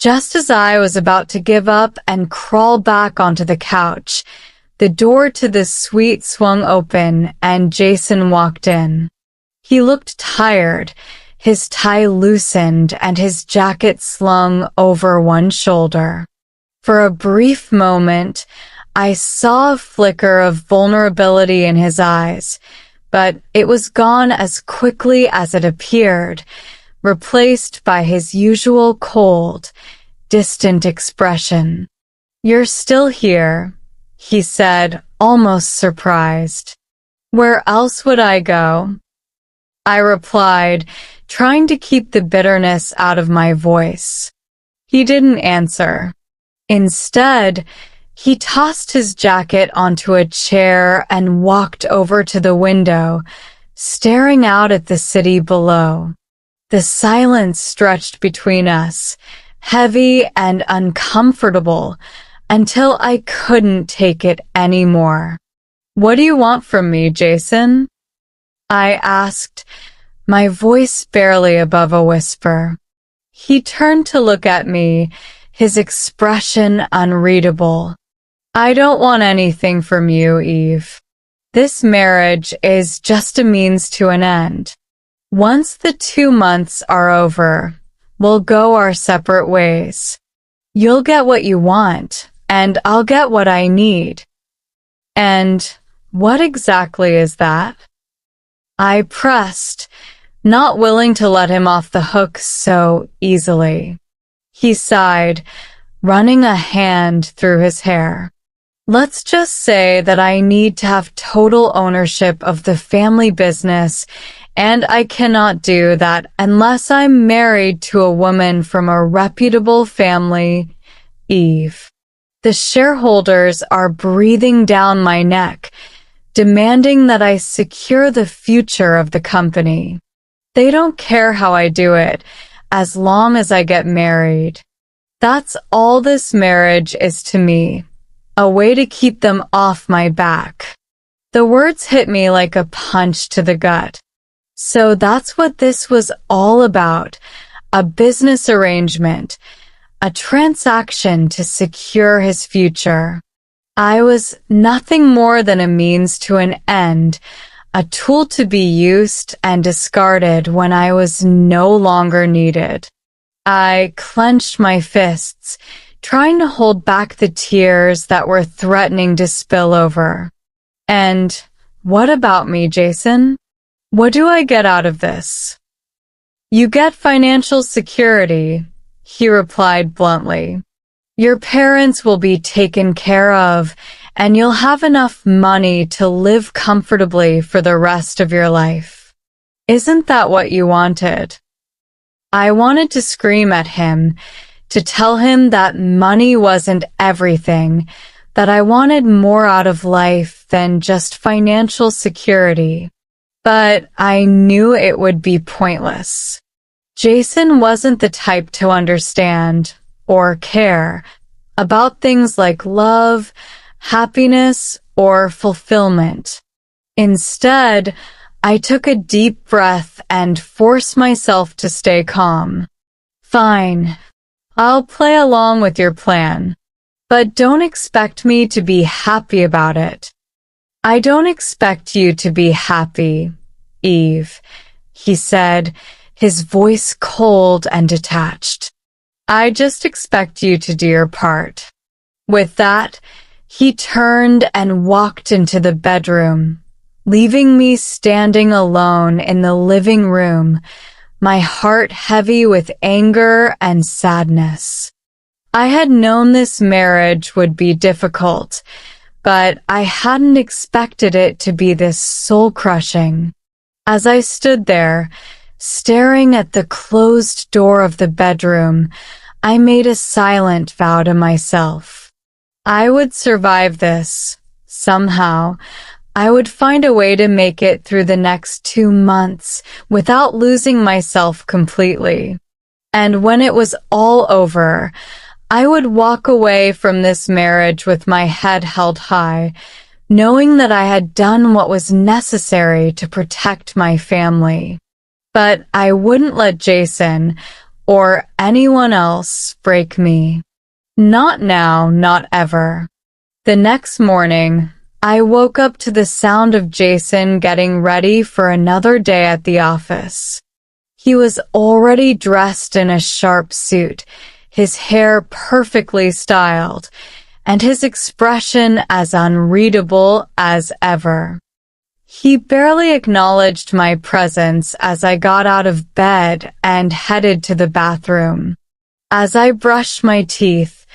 Just as I was about to give up and crawl back onto the couch, the door to the suite swung open and Jason walked in. He looked tired, his tie loosened and his jacket slung over one shoulder. For a brief moment, I saw a flicker of vulnerability in his eyes, but it was gone as quickly as it appeared, replaced by his usual cold, distant expression. "You're still here," he said, almost surprised. "Where else would I go?" I replied, trying to keep the bitterness out of my voice. He didn't answer. Instead, he tossed his jacket onto a chair and walked over to the window, staring out at the city below. The silence stretched between us, heavy and uncomfortable, until I couldn't take it anymore. "What do you want from me, Jason?" I asked, my voice barely above a whisper. He turned to look at me, his expression unreadable. "I don't want anything from you, Eve. This marriage is just a means to an end. Once the 2 months are over, we'll go our separate ways. You'll get what you want, and I'll get what I need." "And what exactly is that?" I pressed, not willing to let him off the hook so easily. He sighed, running a hand through his hair. "Let's just say that I need to have total ownership of the family business, and I cannot do that unless I'm married to a woman from a reputable family, Eve. The shareholders are breathing down my neck, demanding that I secure the future of the company. They don't care how I do it, as long as I get married. That's all this marriage is to me, a way to keep them off my back." The words hit me like a punch to the gut. So that's what this was all about, a business arrangement, a transaction to secure his future. I was nothing more than a means to an end, a tool to be used and discarded when I was no longer needed. I clenched my fists, trying to hold back the tears that were threatening to spill over. "And what about me, Jason? What do I get out of this?" "You get financial security," he replied bluntly. "Your parents will be taken care of, and you'll have enough money to live comfortably for the rest of your life. Isn't that what you wanted?" I wanted to scream at him, to tell him that money wasn't everything, that I wanted more out of life than just financial security. But I knew it would be pointless. Jason wasn't the type to understand or care about things like love, happiness, or fulfillment. Instead, I took a deep breath and forced myself to stay calm. "Fine, I'll play along with your plan, but don't expect me to be happy about it." "I don't expect you to be happy, Eve," he said, his voice cold and detached. "I just expect you to do your part." With that, he turned and walked into the bedroom, leaving me standing alone in the living room, my heart heavy with anger and sadness. I had known this marriage would be difficult, but I hadn't expected it to be this soul-crushing. As I stood there, staring at the closed door of the bedroom, I made a silent vow to myself. I would survive this, somehow. I would find a way to make it through the next 2 months without losing myself completely. And when it was all over, I would walk away from this marriage with my head held high, knowing that I had done what was necessary to protect my family. But I wouldn't let Jason, or anyone else break me. Not now, not ever. The next morning, I woke up to the sound of Jason getting ready for another day at the office. He was already dressed in a sharp suit, his hair perfectly styled, and his expression as unreadable as ever. He barely acknowledged my presence as I got out of bed and headed to the bathroom. As I brushed my teeth,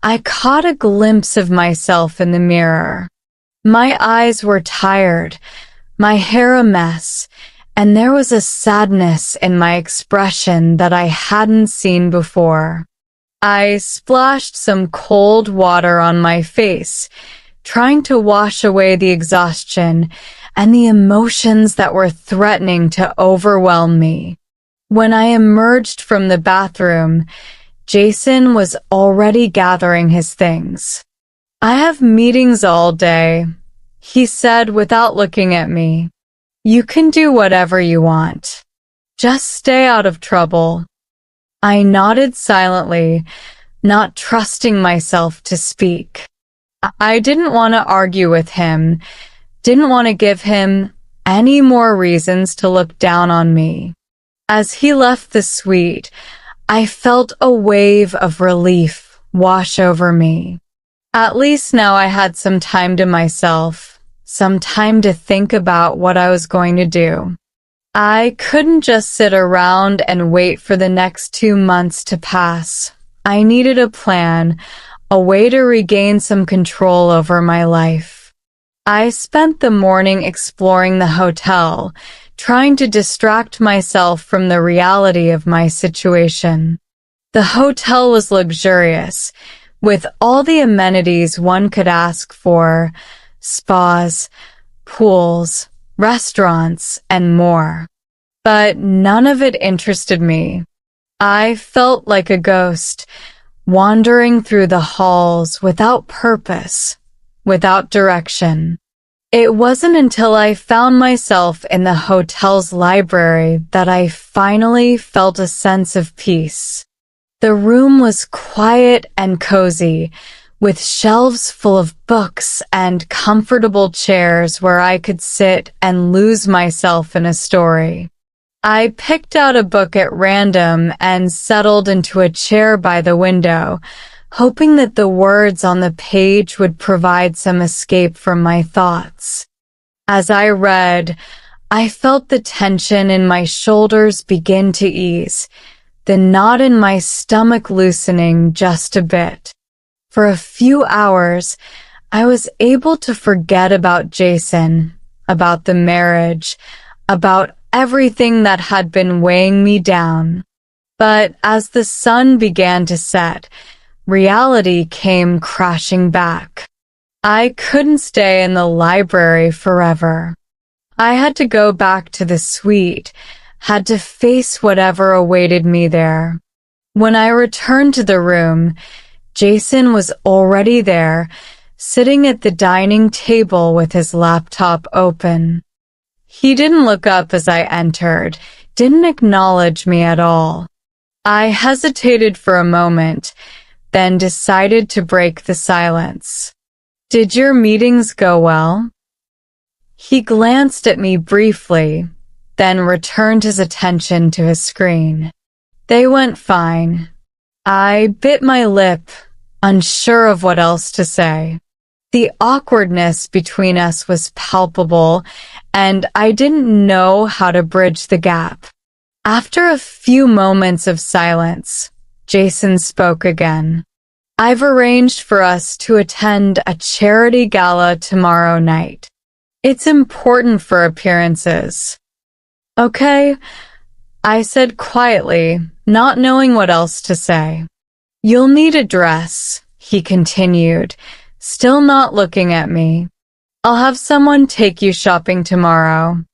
I caught a glimpse of myself in the mirror. My eyes were tired, my hair a mess, and there was a sadness in my expression that I hadn't seen before. I splashed some cold water on my face, trying to wash away the exhaustion and the emotions that were threatening to overwhelm me. When I emerged from the bathroom, Jason was already gathering his things. "I have meetings all day," he said without looking at me. "You can do whatever you want. Just stay out of trouble." I nodded silently, not trusting myself to speak. I didn't want to argue with him, didn't want to give him any more reasons to look down on me. As he left the suite, I felt a wave of relief wash over me. At least now I had some time to myself, some time to think about what I was going to do. I couldn't just sit around and wait for the next 2 months to pass. I needed a plan, a way to regain some control over my life. I spent the morning exploring the hotel, trying to distract myself from the reality of my situation. The hotel was luxurious, with all the amenities one could ask for: spas, pools, restaurants, and more. But none of it interested me. I felt like a ghost, wandering through the halls without purpose, without direction. It wasn't until I found myself in the hotel's library that I finally felt a sense of peace. The room was quiet and cozy, with shelves full of books and comfortable chairs where I could sit and lose myself in a story. I picked out a book at random and settled into a chair by the window, hoping that the words on the page would provide some escape from my thoughts. As I read, I felt the tension in my shoulders begin to ease, the knot in my stomach loosening just a bit. For a few hours, I was able to forget about Jason, about the marriage, about everything that had been weighing me down. But as the sun began to set, reality came crashing back. I couldn't stay in the library forever. I had to go back to the suite, had to face whatever awaited me there. When I returned to the room, Jason was already there, sitting at the dining table with his laptop open. He didn't look up as I entered, didn't acknowledge me at all. I hesitated for a moment, then decided to break the silence. "Did your meetings go well?" He glanced at me briefly, then returned his attention to his screen. "They went fine." I bit my lip, unsure of what else to say. The awkwardness between us was palpable, and I didn't know how to bridge the gap. After a few moments of silence, Jason spoke again. "I've arranged for us to attend a charity gala tomorrow night. It's important for appearances." "Okay," I said quietly, not knowing what else to say. "You'll need a dress," he continued, still not looking at me. "I'll have someone take you shopping tomorrow."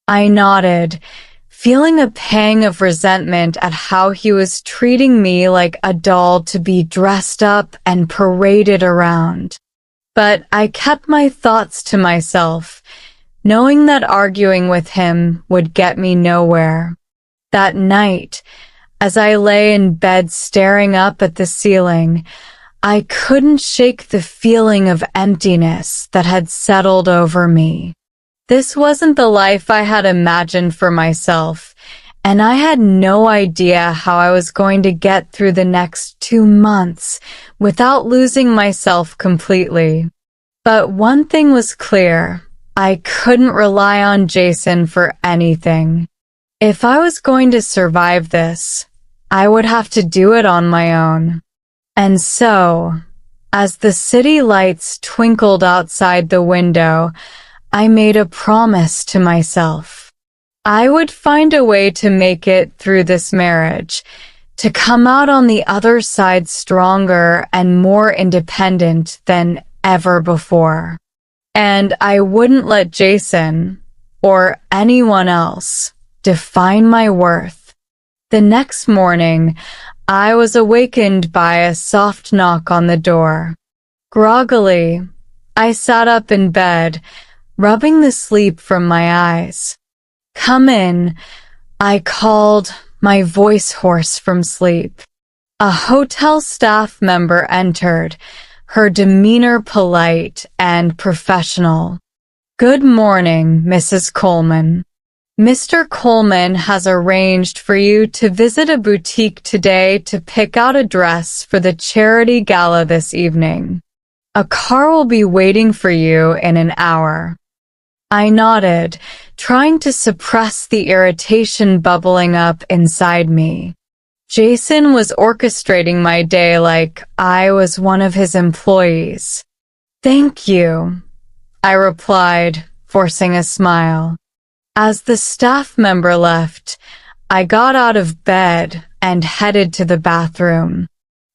I nodded, feeling a pang of resentment at how he was treating me like a doll to be dressed up and paraded around. But I kept my thoughts to myself, knowing that arguing with him would get me nowhere. That night, As I lay in bed staring up at the ceiling, I couldn't shake the feeling of emptiness that had settled over me. This wasn't the life I had imagined for myself, and I had no idea how I was going to get through the next 2 months without losing myself completely. But one thing was clear: I couldn't rely on Jason for anything. If I was going to survive this, I would have to do it on my own. And so, as the city lights twinkled outside the window, I made a promise to myself. I would find a way to make it through this marriage, to come out on the other side stronger and more independent than ever before. And I wouldn't let Jason, or anyone else, define my worth. The next morning, I was awakened by a soft knock on the door. Groggily, I sat up in bed, rubbing the sleep from my eyes. "Come in," I called, my voice hoarse from sleep. A hotel staff member entered, her demeanor polite and professional. "Good morning, Mrs. Coleman. Mr. Coleman has arranged for you to visit a boutique today to pick out a dress for the charity gala this evening. A car will be waiting for you in an hour." I nodded, trying to suppress the irritation bubbling up inside me. Jason was orchestrating my day like I was one of his employees. "Thank you," I replied, forcing a smile. As the staff member left, I got out of bed and headed to the bathroom.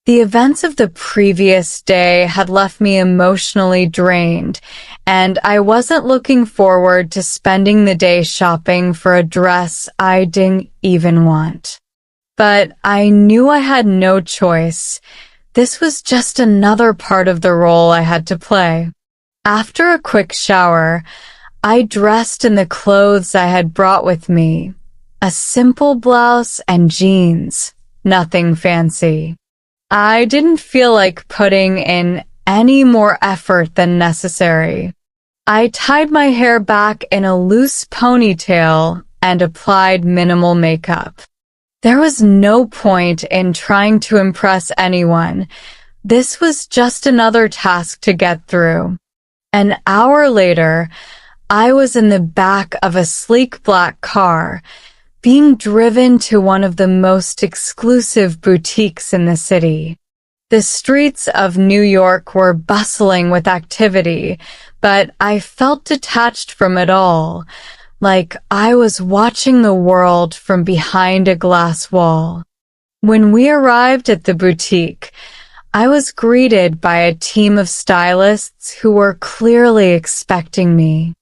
The events of the previous day had left me emotionally drained, and I wasn't looking forward to spending the day shopping for a dress I didn't even want. But I knew I had no choice. This was just another part of the role I had to play. After a quick shower, I dressed in the clothes I had brought with me. A simple blouse and jeans, nothing fancy. I didn't feel like putting in any more effort than necessary. I tied my hair back in a loose ponytail and applied minimal makeup. There was no point in trying to impress anyone. This was just another task to get through. An hour later, I was in the back of a sleek black car, being driven to one of the most exclusive boutiques in the city. The streets of New York were bustling with activity, but I felt detached from it all, like I was watching the world from behind a glass wall. When we arrived at the boutique, I was greeted by a team of stylists who were clearly expecting me.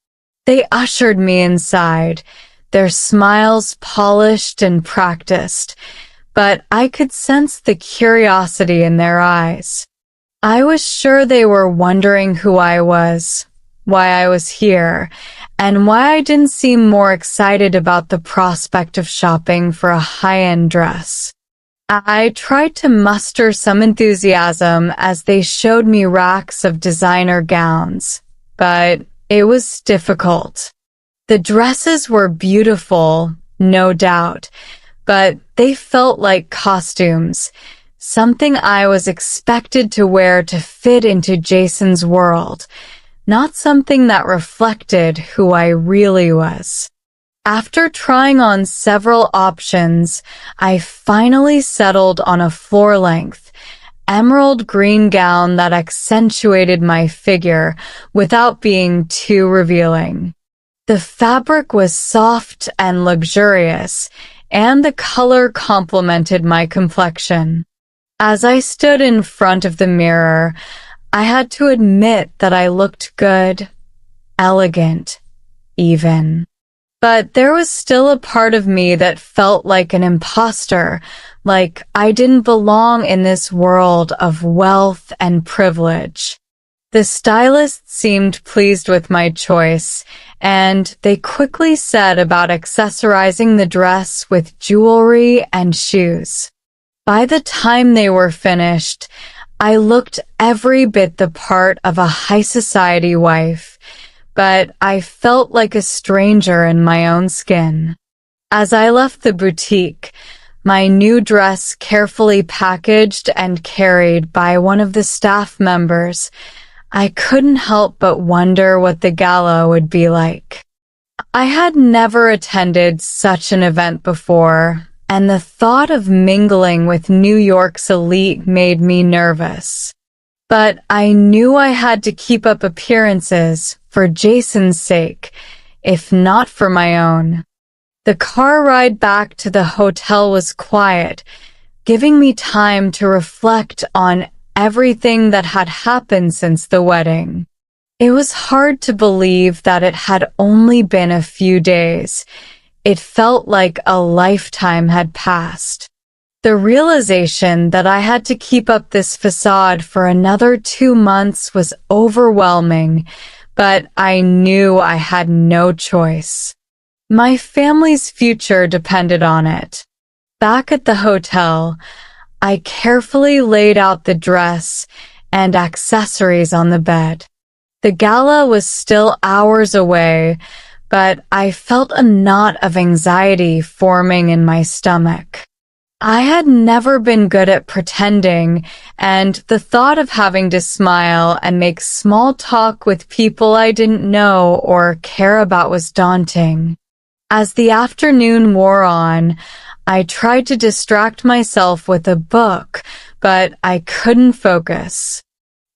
They ushered me inside, their smiles polished and practiced, but I could sense the curiosity in their eyes. I was sure they were wondering who I was, why I was here, and why I didn't seem more excited about the prospect of shopping for a high-end dress. I tried to muster some enthusiasm as they showed me racks of designer gowns, but it was difficult. The dresses were beautiful, no doubt, but they felt like costumes, something I was expected to wear to fit into Jason's world, not something that reflected who I really was. After trying on several options, I finally settled on a floor-length, emerald green gown that accentuated my figure without being too revealing. The fabric was soft and luxurious, and the color complemented my complexion. As I stood in front of the mirror, I had to admit that I looked good, elegant, even. But there was still a part of me that felt like an imposter, like I didn't belong in this world of wealth and privilege. The stylists seemed pleased with my choice, and they quickly said about accessorizing the dress with jewelry and shoes. By the time they were finished, I looked every bit the part of a high society wife, but I felt like a stranger in my own skin. As I left the boutique, my new dress carefully packaged and carried by one of the staff members, I couldn't help but wonder what the gala would be like. I had never attended such an event before, and the thought of mingling with New York's elite made me nervous. But I knew I had to keep up appearances for Jason's sake, if not for my own. The car ride back to the hotel was quiet, giving me time to reflect on everything that had happened since the wedding. It was hard to believe that it had only been a few days. It felt like a lifetime had passed. The realization that I had to keep up this facade for another 2 months was overwhelming, but I knew I had no choice. My family's future depended on it. Back at the hotel, I carefully laid out the dress and accessories on the bed. The gala was still hours away, but I felt a knot of anxiety forming in my stomach. I had never been good at pretending, and the thought of having to smile and make small talk with people I didn't know or care about was daunting. As the afternoon wore on, I tried to distract myself with a book, but I couldn't focus.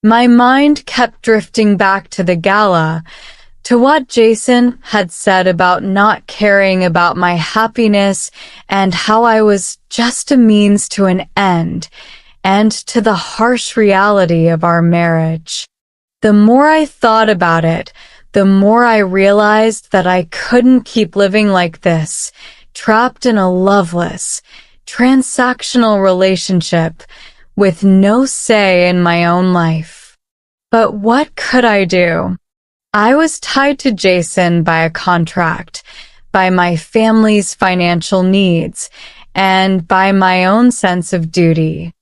My mind kept drifting back to the gala, to what Jason had said about not caring about my happiness and how I was just a means to an end, and to the harsh reality of our marriage. The more I thought about it, the more I realized that I couldn't keep living like this, trapped in a loveless, transactional relationship with no say in my own life. But what could I do? I was tied to Jason by a contract, by my family's financial needs, and by my own sense of duty.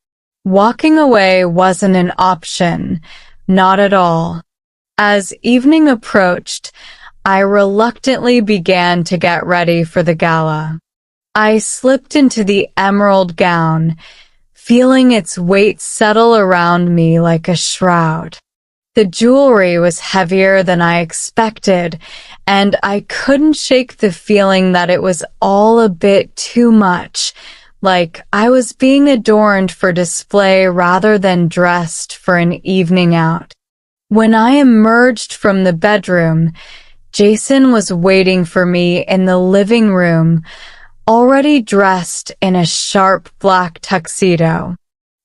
Walking away wasn't an option, not at all. As evening approached, I reluctantly began to get ready for the gala. I slipped into the emerald gown, feeling its weight settle around me like a shroud. The jewelry was heavier than I expected, and I couldn't shake the feeling that it was all a bit too much, like I was being adorned for display rather than dressed for an evening out. When I emerged from the bedroom, Jason was waiting for me in the living room, already dressed in a sharp black tuxedo.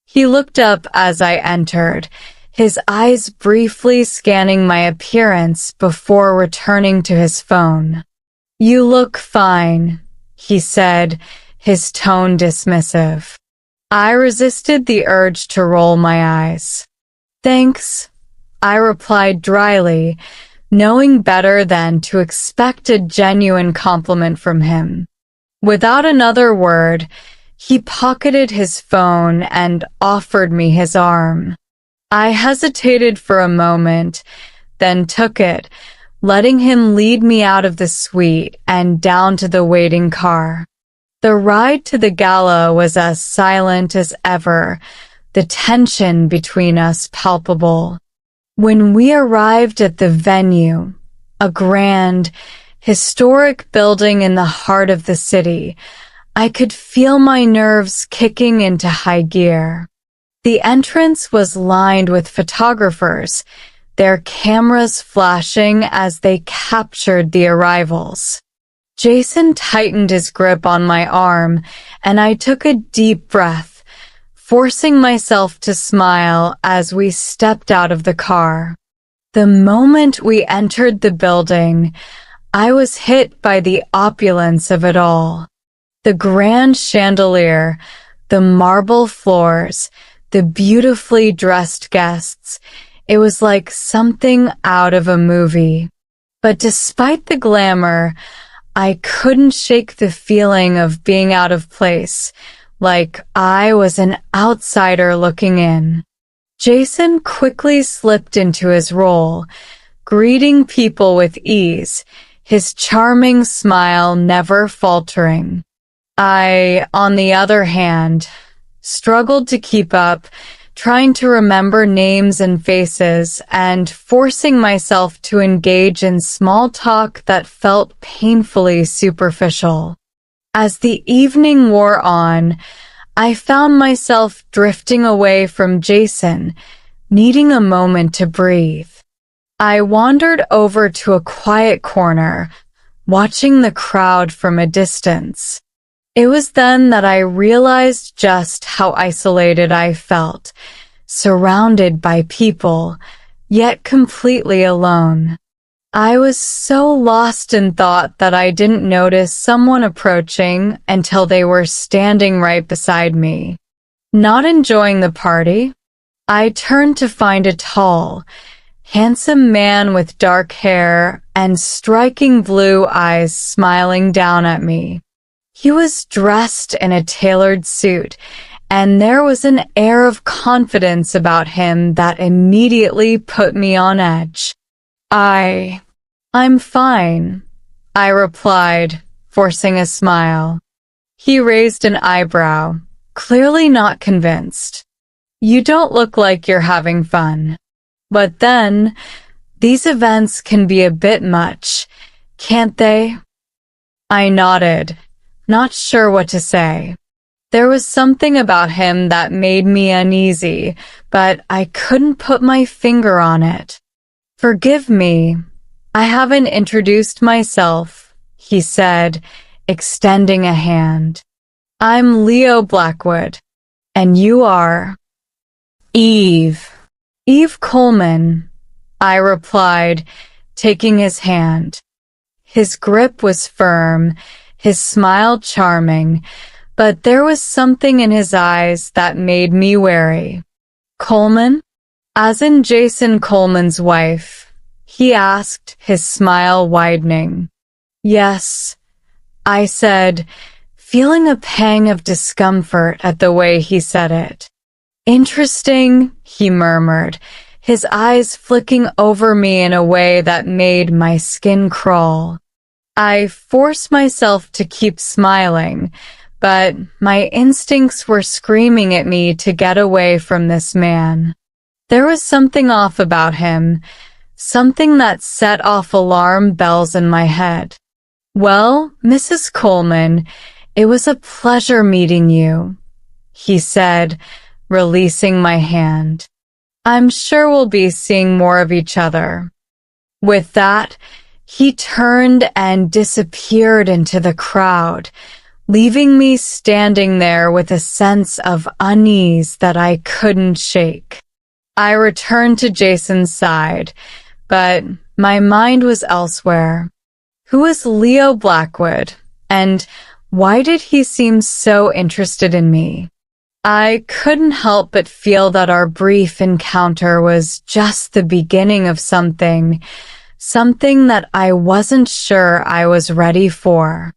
He looked up as I entered, his eyes briefly scanning my appearance before returning to his phone. "You look fine," he said, his tone dismissive. I resisted the urge to roll my eyes. "Thanks," I replied dryly, knowing better than to expect a genuine compliment from him. Without another word, he pocketed his phone and offered me his arm. I hesitated for a moment, then took it, letting him lead me out of the suite and down to the waiting car. The ride to the gala was as silent as ever, the tension between us palpable. When we arrived at the venue, a grand, historic building in the heart of the city, I could feel my nerves kicking into high gear. The entrance was lined with photographers, their cameras flashing as they captured the arrivals. Jason tightened his grip on my arm, and I took a deep breath, forcing myself to smile as we stepped out of the car. The moment we entered the building, I was hit by the opulence of it all. The grand chandelier, the marble floors, the beautifully dressed guests. It was like something out of a movie. But despite the glamour, I couldn't shake the feeling of being out of place, like I was an outsider looking in. Jason quickly slipped into his role, greeting people with ease, his charming smile never faltering. I, on the other hand, struggled to keep up, trying to remember names and faces and forcing myself to engage in small talk that felt painfully superficial. As the evening wore on, I found myself drifting away from Jason, needing a moment to breathe. I wandered over to a quiet corner, watching the crowd from a distance. It was then that I realized just how isolated I felt, surrounded by people, yet completely alone. I was so lost in thought that I didn't notice someone approaching until they were standing right beside me. Not enjoying the party, I turned to find a tall, handsome man with dark hair and striking blue eyes smiling down at me. He was dressed in a tailored suit, and there was an air of confidence about him that immediately put me on edge. I'm fine, I replied, forcing a smile. He raised an eyebrow, clearly not convinced. You don't look like you're having fun. But then, these events can be a bit much, can't they? I nodded, not sure what to say. There was something about him that made me uneasy, but I couldn't put my finger on it. Forgive me, I haven't introduced myself, he said, extending a hand. I'm Leo Blackwood, and you are Eve Coleman, I replied, taking his hand. His grip was firm, his smile charming, but there was something in his eyes that made me wary. Coleman? As in Jason Coleman's wife, he asked, his smile widening. Yes, I said, feeling a pang of discomfort at the way he said it. Interesting, he murmured, his eyes flicking over me in a way that made my skin crawl. I forced myself to keep smiling, but my instincts were screaming at me to get away from this man. There was something off about him, something that set off alarm bells in my head. Well, Mrs. Coleman, it was a pleasure meeting you, he said, releasing my hand. I'm sure we'll be seeing more of each other. With that, he turned and disappeared into the crowd, leaving me standing there with a sense of unease that I couldn't shake. I returned to Jason's side, but my mind was elsewhere. Who was Leo Blackwood, and why did he seem so interested in me? I couldn't help but feel that our brief encounter was just the beginning of something that I wasn't sure I was ready for.